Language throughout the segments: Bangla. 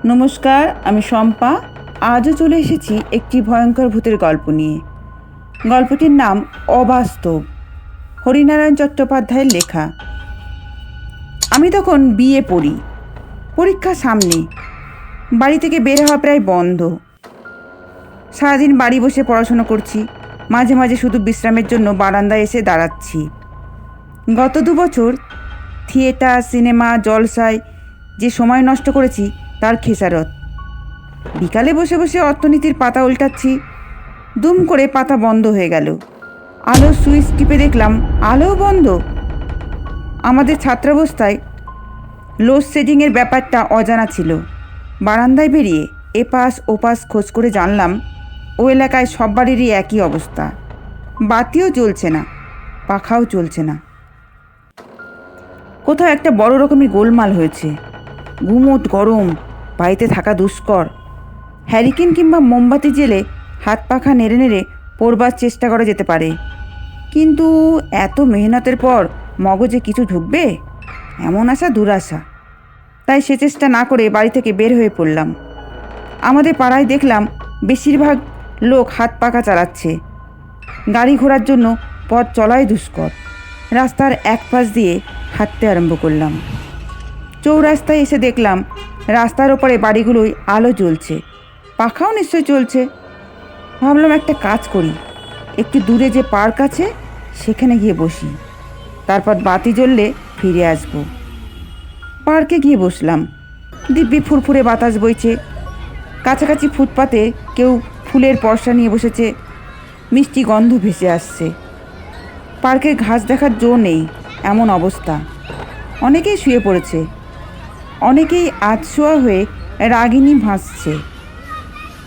নমস্কার, আমি শম্পা। আজও চলে এসেছি একটি ভয়ঙ্কর ভূতের গল্প নিয়ে। গল্পটির নাম অবাস্তব, হরিনারায়ণ চট্টোপাধ্যায়ের লেখা। আমি তখন বিএ পড়ি, পরীক্ষা সামনে। বাড়ি থেকে বের হওয়া প্রায় বন্ধ। সারাদিন বাড়ি বসে পড়াশুনো করছি, মাঝে মাঝে শুধু বিশ্রামের জন্য বারান্দায় এসে দাঁড়াচ্ছি। গত 2 বছর থিয়েটার, সিনেমা, জলসায় যে সময় নষ্ট করেছি তার খেসারত। বিকালে বসে বসে অর্থনীতির পাতা উল্টাচ্ছি, দুম করে পাতা বন্ধ হয়ে গেল। আলোর সুইচ টিপে দেখলাম আলোও বন্ধ। আমাদের ছাত্রাবস্থায় লোডশেডিংয়ের ব্যাপারটা অজানা ছিল। বারান্দায় বেরিয়ে এপাশ ওপাশ খোঁজ করে জানলাম ও এলাকায় সব বাড়িরই একই অবস্থা। বাতিও জ্বলছে না, পাখাও চলছে না। কোথাও একটা বড় রকমের গোলমাল হয়েছে। গুমোট গরম, বাড়িতে থাকা দুষ্কর। হ্যারিকেন কিংবা মোমবাতি জেলে হাত পাখা নেড়ে নেড়ে পড়বার চেষ্টা করা যেতে পারে, কিন্তু এত মেহনতের পর মগজে কিছু ঢুকবে এমন আশা দুরাশা। তাই সে চেষ্টা না করে বাড়ি থেকে বের হয়ে পড়লাম। আমাদের পাড়ায় দেখলাম বেশিরভাগ লোক হাত পাখা চালাচ্ছে। গাড়ি ঘোড়ার জন্য পথ চলাই দুষ্কর। রাস্তার এক পাশ দিয়ে হাঁটতে আরম্ভ করলাম। চৌরাস্তায় এসে দেখলাম রাস্তার ওপরে বাড়িগুলোই আলো জ্বলছে, পাখাও নিশ্চয় চলছে। ভাবলাম একটা কাজ করি, একটু দূরে যে পার্ক আছে সেখানে গিয়ে বসি, তারপর বাতি জ্বললে ফিরে আসব। পার্কে গিয়ে বসলাম। দিব্যি ফুরফুরে বাতাস বইছে। কাছাকাছি ফুটপাতে কেউ ফুলের পরশা নিয়ে বসেছে, মিষ্টি গন্ধ ভেসে আসছে। পার্কের ঘাস দেখার জো নেই, এমন অবস্থা। অনেকেই শুয়ে পড়েছে, অনেকেই আধশোয়া হয়ে রাগিনী ভাসছে।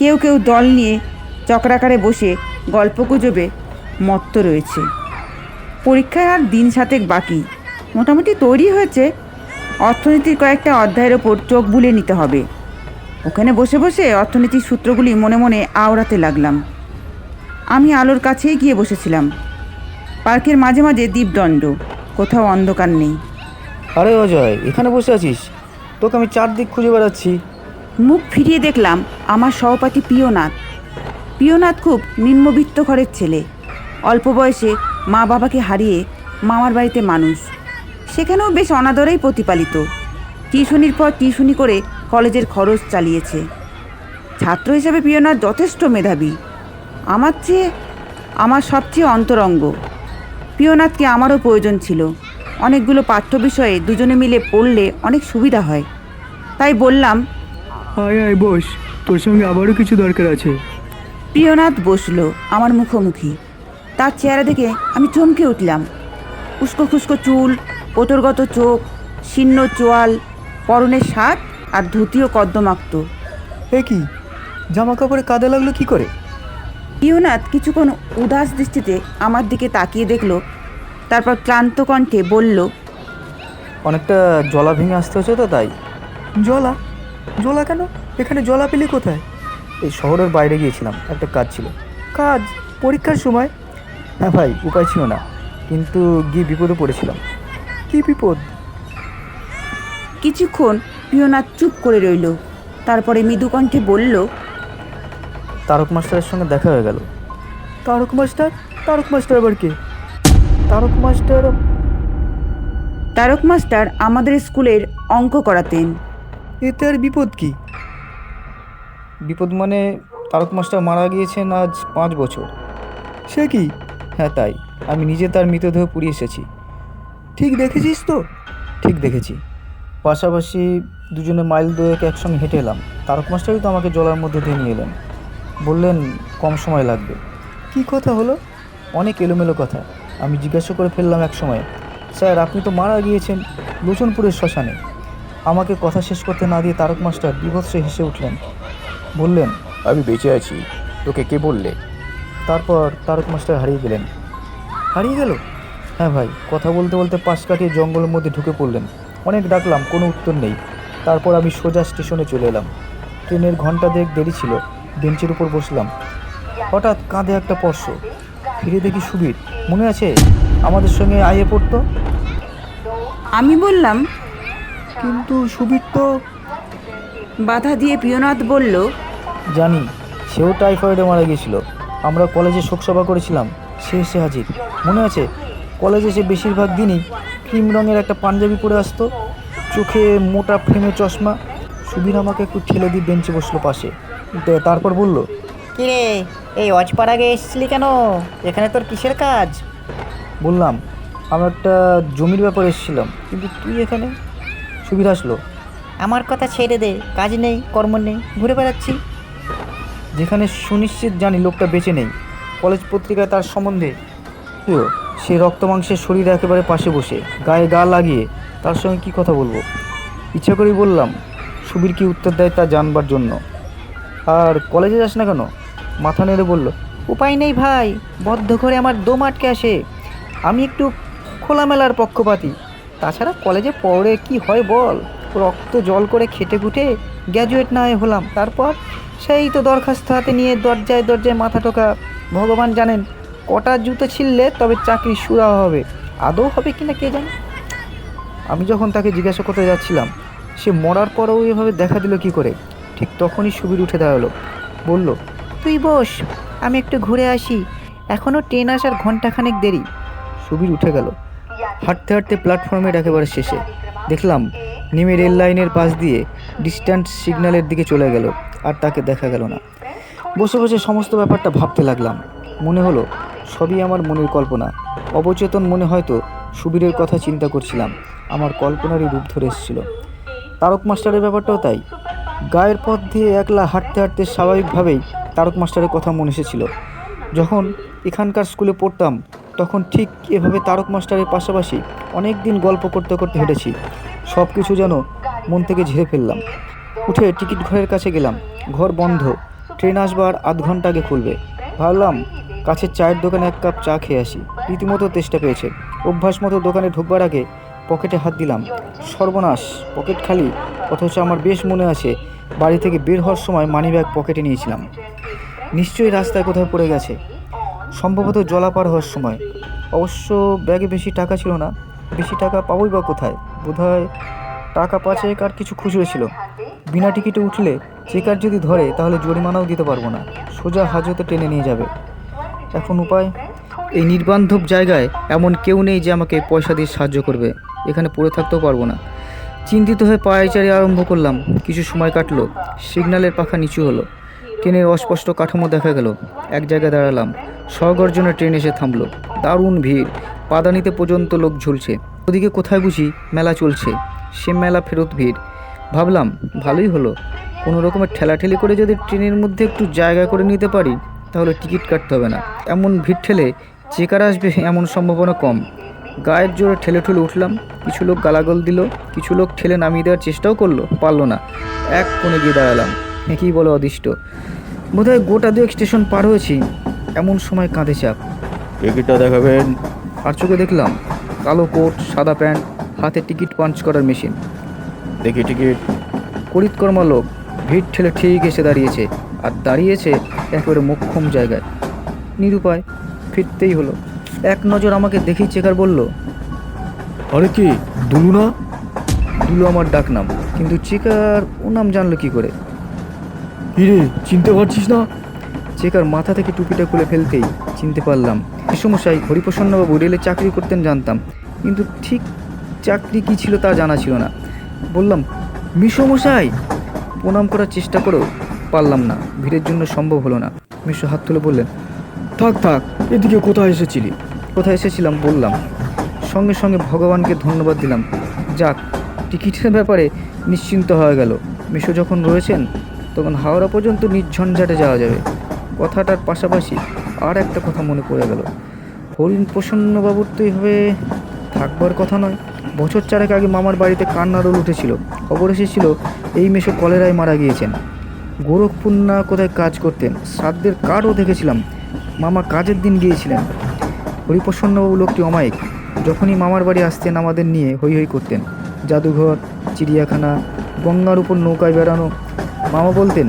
কেউ কেউ দল নিয়ে চক্রাকারে বসে গল্পগুজবে মত্ত রয়েছে। পরীক্ষার আর দিন 7 বাকি। মোটামুটি তৈরি হয়েছে। অর্থনীতির কয়েকটা অধ্যায়ের ওপর চোখ বুলিয়ে নিতে হবে। ওখানে বসে বসে অর্থনীতির সূত্রগুলি মনে মনে আওড়াতে লাগলাম। আমি আলোর কাছেই গিয়ে বসেছিলাম। পার্কের মাঝে মাঝে দ্বীপদণ্ড, কোথাও অন্ধকার নেই। আরে অজয়, এখানে বসে আছিস? তোকে আমি চারদিক খুঁজে বেড়াচ্ছি। মুখ ফিরিয়ে দেখলাম আমার সহপাঠী প্রিয়নাথ। প্রিয়নাথ খুব নিম্নবিত্ত ঘরের ছেলে। অল্প বয়সে মা বাবাকে হারিয়ে মামার বাড়িতে মানুষ। সেখানেও বেশ অনাদরেই প্রতিপালিত। টিউশনির পর টিউশনি করে কলেজের খরচ চালিয়েছে। ছাত্র হিসেবে প্রিয়নাথ যথেষ্ট মেধাবী, আমার সবচেয়ে অন্তরঙ্গ। প্রিয়নাথকে আমারও প্রয়োজন ছিল। অনেকগুলো পাঠ্য বিষয়ে দুজনে মিলে পড়লে অনেক সুবিধা হয়। তাই বললাম, আয় আয় বস, তোর সঙ্গে আবারও কিছু দরকার আছে। প্রিয়নাথ বসলো আমার মুখোমুখি। তার চেহারা দেখে আমি চমকে উঠলাম। উস্কো খুস্কো চুল, কোটরগত চোখ, শীর্ণ চোয়াল, পরনে শার্ট আর ধুতিও কদ্দমাক্ত। এ কি, জামা কাপড়ে কাদা লাগলো কি করে? প্রিয়নাথ কিছুক্ষণ উদাস দৃষ্টিতে আমার দিকে তাকিয়ে দেখলো, তারপর ক্লান্ত কণ্ঠে বলল, অনেকটা জলা ভেঙে আসতে হচ্ছে তো তাই। জলা? জলা কেন? এখানে জলা পেলি কোথায়? এই শহরের বাইরে গিয়েছিলাম, একটা কাজ ছিল। কাজ? পরীক্ষার সময়? হ্যাঁ ভাই, উপায় ছিল না, কিন্তু গিয়ে বিপদে পড়েছিলাম। কি বিপদ? কিছুক্ষণ প্রিয়নাথ চুপ করে রইল। তারপরে মৃদু কণ্ঠে বলল, তারক মাস্টারের সঙ্গে দেখা হয়ে গেল। তারক মাস্টার? তারক মাস্টার আবার কে? তারক মাস্টার? তারক মাস্টার আমাদের স্কুলের অঙ্ক করাতেন। এতে আর বিপদ কি? বিপদ মানে তারক মাস্টার মারা গিয়েছেন আজ 5 বছর। সে কি? হ্যাঁ তাই, আমি নিজে তার মৃতদেহ পুড়িয়ে এসেছি। ঠিক দেখেছিস তো? ঠিক দেখেছি। পাশাপাশি দুজনে মাইল 2 একসঙ্গে হেঁটে এলাম। তারক মাস্টারই তো আমাকে জলার মধ্যে দিয়ে নিয়ে এলেন। বললেন কম সময় লাগবে। কি কথা হলো? অনেক এলোমেলো কথা। আমি জিজ্ঞাসা করে ফেললাম এক সময়, স্যার আপনি তো মারা গিয়েছেন লোচনপুরের শ্মশানে। আমাকে কথা শেষ করতে না দিয়ে তারক মাস্টার বিভৎস হেসে উঠলেন। বললেন, আমি বেঁচে আছি, তোকে কে বললে? তারপর তারক মাস্টার হারিয়ে গেলেন। হারিয়ে গেল? হ্যাঁ ভাই, কথা বলতে বলতে পাশ কাটিয়ে জঙ্গলের মধ্যে ঢুকে পড়লেন। অনেক ডাকলাম, কোনো উত্তর নেই। তারপর আমি সোজা স্টেশনে চলে এলাম। ট্রেনের ঘন্টা 2 দেরি ছিল। বেঞ্চের উপর বসলাম। হঠাৎ কাঁধে একটা স্পর্শ। ফিরে দেখি সুবীর। মনে আছে আমাদের সঙ্গে আইয়ে পড়তো? আমি বললাম, কিন্তু সুবীর তো... বাধা দিয়ে প্রিয়নাথ বলল, জানি, সেও টাইফয়েডে মারা গিয়েছিল। আমরা কলেজে শোকসভা করেছিলাম, সে এসে হাজির। মনে আছে, কলেজে সে বেশিরভাগ দিনই ক্রিম রঙের একটা পাঞ্জাবি পরে আসতো, চোখে মোটা ফ্রেমে চশমা। সুবীর আমাকে একটু ঠেলে দিয়ে বেঞ্চে বসলো পাশে। তারপর বলল, কিরে, এই অজপাড়াগে এসেছিলি কেন? এখানে তোর কিসের কাজ? বললাম, আমি একটা জমির ব্যাপারে এসেছিলাম, কিন্তু তুই এখানে? সুবীর আসলো। আমার কথা ছেড়ে দে, কাজ নেই, কর্ম নেই, ঘুরে বেড়াচ্ছি। যেখানে সুনিশ্চিত জানি লোকটা বেঁচে নেই। কলেজ পত্রিকায় তার সম্বন্ধে সে রক্ত মাংসের শরীর একেবারে পাশে বসে গায়ে গা লাগিয়ে তার সঙ্গে কি কথা বলবো? ইচ্ছা করেই বললাম। সুবীর কি উত্তর দেয় তা জানবার জন্য। আর কলেজে যাস না কেন? মাথা নেড়ে বলল, উপায় নেই ভাই, বদ্ধ করে আমার দম আটকে আসে। আমি একটু খোলামেলার পক্ষপাতী। তাছাড়া কলেজে পড়ে কি হয় বল? রক্ত জল করে খেটে খুঁটে গ্র্যাজুয়েট না হয়ে হলাম, তারপর সেই তো দরখাস্ত হাতে নিয়ে দরজায় দরজায় মাথা টোকা। ভগবান জানেন কটা জুতো ছিললে তবে চাকরি শুরু হবে, আদৌ হবে কিনা কে জানে। আমি যখন তাকে জিজ্ঞাসা করতে যাচ্ছিলাম সে মরার পরেও এভাবে দেখা দিল কি করে, ঠিক তখনই সুবীর উঠে দাঁড়ালো। বলল, তুই বস, আমি একটু ঘুরে আসি, এখনও ট্রেন আসার ঘন্টাখানেক দেরি। সুবীর উঠে গেল। হাঁটতে হাঁটতে প্ল্যাটফর্মের একেবারে শেষে দেখলাম নেমে রেল লাইনের পাশ দিয়ে ডিস্ট্যান্স সিগন্যালের দিকে চলে গেল। আর তাকে দেখা গেল না। বসে বসে সমস্ত ব্যাপারটা ভাবতে লাগলাম। মনে হলো সবই আমার মনের কল্পনা। অবচেতন মনে হয়তো সুবীরের কথা চিন্তা করছিলাম। আমার কল্পনারই রূপ ধরে এসেছিল। তারক মাস্টারের ব্যাপারটাও তাই। গায়ের পথ দিয়ে একলা হাঁটতে হাঁটতে স্বাভাবিকভাবেই তারক মাস্টারের কথা মনে এসেছিল। যখন এখানকার স্কুলে পড়তাম তখন ঠিক এভাবে তারক মাস্টারের পাশাপাশি অনেক দিন গল্প করতে করতে হেঁটেছি। সব কিছু যেন মন থেকে ঝেড়ে ফেললাম। উঠে টিকিট ঘরের কাছে গেলাম। ঘর বন্ধ, ট্রেন আসবার আধ ঘন্টা আগে খুলবে। ভাবলাম কাছের চায়ের দোকানে এক কাপ চা খেয়ে আসি। রীতিমতো তেষ্টা পেয়েছে। অভ্যাস মতো দোকানে ঢুকবার আগে পকেটে হাত দিলাম। সর্বনাশ, পকেট খালি। অথচ আমার বেশ মনে আছে বাড়ি থেকে বের হওয়ার সময় মানিব্যাগ পকেটে নিয়েছিলাম। নিশ্চয়ই রাস্তায় কোথাও পড়ে গেছে, সম্ভবত জলাপার হওয়ার সময়। অবশ্য ব্যাগে বেশি টাকা ছিল না। বেশি টাকা পাবোই বা কোথায়? বোধহয় টাকা 5 আর কিছু খুচরো ছিল। বিনা টিকিটে উঠলে চেকার যদি ধরে তাহলে জরিমানাও দিতে পারবো না, সোজা হাজতে টেনে নিয়ে যাবে। এখন উপায়? এই নির্বান্ধব জায়গায় এমন কেউ নেই যে আমাকে পয়সা দিয়ে সাহায্য করবে। এখানে পড়ে থাকতেও পারবো না। চিন্তিত হয়ে পায়চারি আরম্ভ করলাম। কিছু সময় কাটলো। সিগন্যালের পাখা নিচু হলো। ট্রেনের অস্পষ্ট কাঠামো দেখা গেল। এক জায়গায় দাঁড়ালাম। সগর্জনে ট্রেন এসে থামলো। দারুণ ভিড়, পাদানিতে পর্যন্ত লোক ঝুলছে। ওদিকে কোথায় বুঝি মেলা চলছে। সে মেলা ফেরত ভিড়। ভাবলাম ভালোই হলো, কোনো রকমের ঠেলাঠেলি করে যদি ট্রেনের মধ্যে একটু জায়গা করে নিতে পারি তাহলে টিকিট কাটতে হবে না। এমন ভিড় ঠেলে চেকার আসবে এমন সম্ভাবনা কম। গায়ের জোরে ঠেলে ঠেলে উঠলাম। কিছু লোক গালাগল দিল, কিছু লোক ঠেলে নামিয়ে দেওয়ার চেষ্টাও করলো, পারলো না। এক কোণে গিয়ে দাঁড়ালাম। কী বলো অদিষ্ট, বোধহয় গোটা 2 স্টেশন পার হয়েছি। এমন সময় কাঁধে চাপ। টিকিটটা দেখাবেন। আর চোখে দেখলাম কালো কোট, সাদা প্যান্ট, হাতে টিকিট পাঞ্চ করার মেশিন। দেখি টিকিট। করিতকর্মা লোক। ভিড় ঠেলে ঠিক এসে দাঁড়িয়েছে। আর দাঁড়িয়েছে একেবারে মোক্ষম জায়গায়। নিরুপায়, ফিরতেই হলো। এক নজর আমাকে দেখেই চেকার বলল, আরে কি দুলু না? দুলু আমার ডাক নাম, কিন্তু চেকার ও নাম জানলো কি করে? কিরে, চিনতে পারছিস না? চেকার মাথা থেকে টুপিটা খুলে ফেলতেই চিনতে পারলাম। সমস্যায় হরিপ্রসন্নবাবু রেলে চাকরি করতেন জানতাম, কিন্তু ঠিক চাকরি কী ছিল তা জানা ছিল না। বললাম, মিশমশাই। প্রণাম করার চেষ্টা করেও পারলাম না, ভিড়ের জন্য সম্ভব হলো না। মিশো হাত তুলে বললেন, থাক থাক, এদিকে কোথায় এসেছিলি? কোথায় এসেছিলাম বললাম। সঙ্গে সঙ্গে ভগবানকে ধন্যবাদ দিলাম। যাক, টিকিটের ব্যাপারে নিশ্চিন্ত হয়ে গেল। মিশো যখন রয়েছেন তখন হাওড়া পর্যন্ত নির্ঝঞ্ঝাটে যাওয়া যাবে। কথাটার পাশাপাশি আর একটা কথা মনে পড়ে গেল। হরিণ প্রসন্নবাবুর তো এইভাবে থাকবার কথা নয়। বছর 4 আগে মামার বাড়িতে কান্নারোল উঠেছিল। খবর এসেছিল এই মেশো কলেরায় মারা গিয়েছেন। গোরখপুর না কোথায় কাজ করতেন। শ্রাদ্ধের কার্ডও দেখেছিলাম। মামা কাজের দিন গিয়েছিলেন। হরিপ্রসন্নবাবু লোকটি অমায়িক। যখনই মামার বাড়ি আসতেন আমাদের নিয়ে হই হই করতেন। জাদুঘর, চিড়িয়াখানা, গঙ্গার উপর নৌকায় বেড়ানো। মামা বলতেন,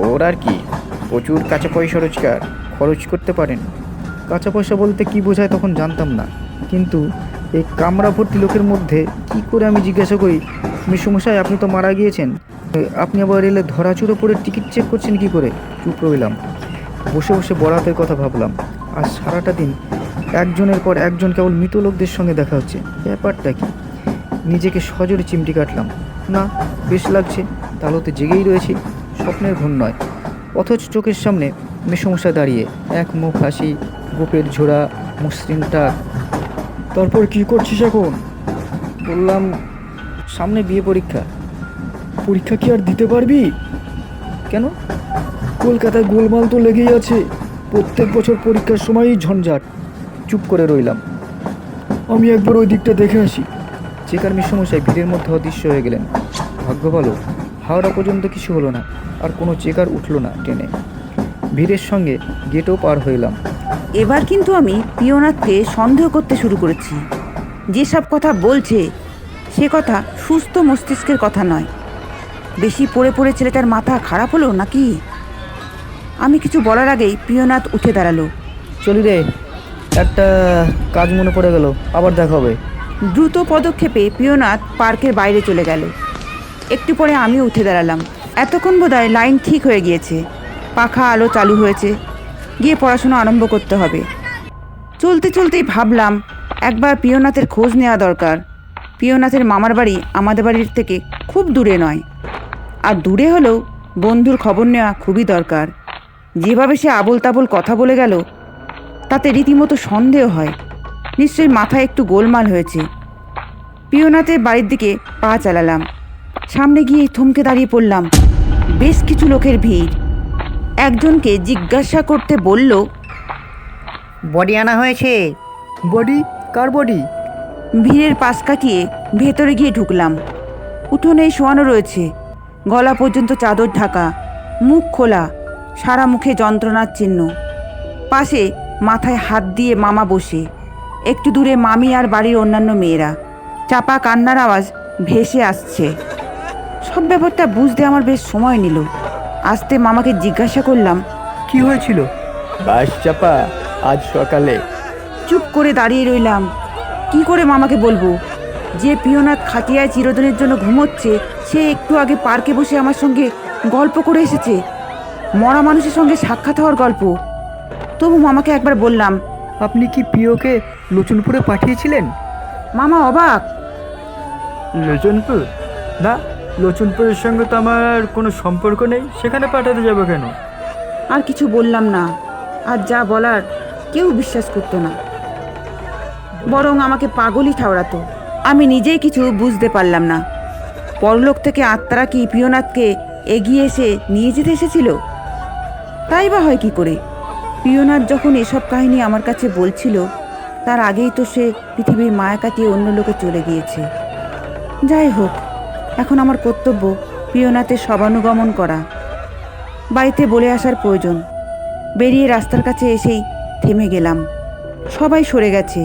ওর আর কি, প্রচুর কাঁচা পয়সা রোজগার, খরচ করতে পারেন। কাঁচা পয়সা বলতে কি বোঝায় তখন জানতাম না, কিন্তু এই কামরা ভর্তি লোকের মধ্যে কি করে আমি জিজ্ঞাসা করি, মিশুমশাই আপনি তো মারা গিয়েছেন, আপনি আবার রেলে ধরাচুরো পড়ে টিকিট চেক করছেন কি করে? চুপ রইলাম। বসে বসে বরাতের কথা ভাবলাম। আর সারাটা দিন একজনের পর একজন কেবল মৃত লোকদের সঙ্গে দেখা হচ্ছে। ব্যাপারটা কি? নিজেকে সজোরে চিমটি কাটলাম। না, বেশ লাগছে। তাহলে জেগেই রয়েছি, স্বপ্নের ঘুম নয়। অথচ চোখের সামনে মেসমশায় দাঁড়িয়ে, এক মুখ হাসি, গোপের ঝোড়া, মসৃণ টাক। তারপর কি করছিস এখন? বললাম, সামনে বিয়ে পরীক্ষা। পরীক্ষা কি আর দিতে পারবি? কেন? কলকাতায় গোলমাল তো লেগেই আছে। প্রত্যেক বছর পরীক্ষার সময়ই ঝঞ্ঝাট। চুপ করে রইলাম। আমি একবার ওই দিকটা দেখে আসি। চেকার মেসমশাই ভিড়ের মধ্যে অদৃশ্য হয়ে গেলেন। ভাগ্য ভালো, হাওড়া পর্যন্ত কিছু হলো না। আর কোনো চেকার উঠল না ট্রেনে। ভিড়ের সঙ্গে গেটও পার হইলাম। এবার কিন্তু আমি প্রিয়নাথকে সন্দেহ করতে শুরু করেছি। যেসব কথা বলছে সে কথা সুস্থ মস্তিষ্কের কথা নয়। বেশি পড়ে পড়ে ছেলেটার মাথা খারাপ হলো নাকি? আমি কিছু বলার আগেই প্রিয়নাথ উঠে দাঁড়ালো। চলি রে, একটা কাজ মনে পড়ে গেল, আবার দেখা হবে। দ্রুত পদক্ষেপে প্রিয়নাথ পার্কের বাইরে চলে গেল। একটু পরে আমিও উঠে দাঁড়ালাম। এতক্ষণ বোধহয় লাইন ঠিক হয়ে গিয়েছে, পাখা আলো চালু হয়েছে, গিয়ে পড়াশোনা আরম্ভ করতে হবে। চলতে চলতেই ভাবলাম একবার প্রিয়নাথের খোঁজ নেওয়া দরকার। প্রিয়নাথের মামার বাড়ি আমাদের বাড়ির থেকে খুব দূরে নয়, আর দূরে হলেও বন্ধুর খবর নেওয়া খুবই দরকার। যেভাবে সে আবোল তাবোল কথা বলে গেল তাতে রীতিমতো সন্দেহ হয়। নিশ্চয়ই মাথায় একটু গোলমাল হয়েছে। প্রিয়নাথের বাড়ির দিকে পা চালালাম। সামনে গিয়ে থমকে দাঁড়িয়ে পড়লাম। বেশ কিছু লোকের ভিড়। একজনকে জিজ্ঞাসা করতে বলল, বডি আনা হয়েছে? বডি? কার বডি? ভিড়ের পাশ কাটিয়ে ভেতরে গিয়ে ঢুকলাম। উঠোনেই শোয়ানো রয়েছে, গলা পর্যন্ত চাদর ঢাকা, মুখ খোলা, সারা মুখে যন্ত্রণার চিহ্ন। পাশে মাথায় হাত দিয়ে মামা বসে, একটু দূরে মামি আর বাড়ির অন্যান্য মেয়েরা। চাপা কান্নার আওয়াজ ভেসে আসছে। সব ব্যাপারটা বুঝতে আমার বেশ সময় নিল। আস্তে মামাকে জিজ্ঞাসা করলাম, কি হয়েছিল? বাস চাপা আজ সকালে। চুপ করে দাঁড়িয়ে রইলাম। কি করে মামাকে বলবো? যে প্রিয়নাথ খাটিয়ায় চিরদিনের জন্য ঘুমোচ্ছে, সে একটু আগে পার্কে বসে আমার সঙ্গে গল্প করে এসেছে। মরা মানুষের সঙ্গে সাক্ষাৎ হওয়ার গল্প। তবু মামাকে একবার বললাম। আপনি কি প্রিয়কে লোচনপুরে পাঠিয়েছিলেন? মামা অবাক। লোচনপুর? না, লোচনপুরের সঙ্গে তো আমার কোনো সম্পর্ক নেই, সেখানে পাঠাতে যাবো কেন? আর কিছু বললাম না। আর যা বলার কেউ বিশ্বাস করতো না, বরং আমাকে পাগলই ঠাওরাতো। আমি নিজেই কিছু বুঝতে পারলাম না। পরলোক থেকে আত্মারা কি প্রিয়নাথকে এগিয়ে এসে নিয়ে যেতে এসেছিল? তাই বা হয় কি করে? প্রিয়নাথ যখন এসব কাহিনী আমার কাছে বলছিল, তার আগেই তো সে পৃথিবীর মায়া কাটিয়ে অন্য লোকে চলে গিয়েছে। যাই হোক, এখন আমার কর্তব্য প্রিয়নাথের শবানুগমন করা। বাড়িতে বলে আসার প্রয়োজন। বেরিয়ে রাস্তার কাছে এসেই থেমে গেলাম। সবাই সরে গেছে।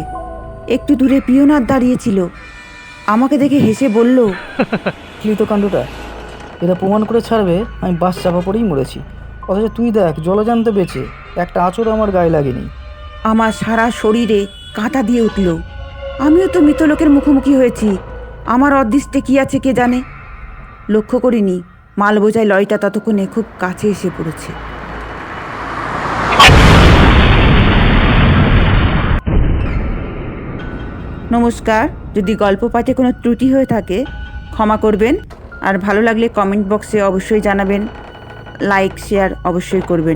একটু দূরে প্রিয়নাথ দাঁড়িয়েছিল। আমাকে দেখে হেসে বলল, কৃতকাণ্ডটা এরা প্রমাণ করে ছাড়বে আমি বাস চাপা পড়েই মরেছি। অথচ তুই দেখ, জলজান্ত বেঁচে, একটা আঁচড়ও আমার গায়ে লাগেনি। আমার সারা শরীরে কাঁটা দিয়ে উঠল। আমিও তো মৃতলোকের মুখোমুখি হয়েছি। আমার অদৃষ্টে কি আছে কে জানে। লক্ষ্য করিনি মাল বোঝাই লরিটা ততক্ষণে খুব কাছে এসে পড়েছে। নমস্কার। যদি গল্প পাঠে কোনো ত্রুটি হয়ে থাকে ক্ষমা করবেন। আর ভালো লাগলে কমেন্ট বক্সে অবশ্যই জানাবেন। লাইক শেয়ার অবশ্যই করবেন।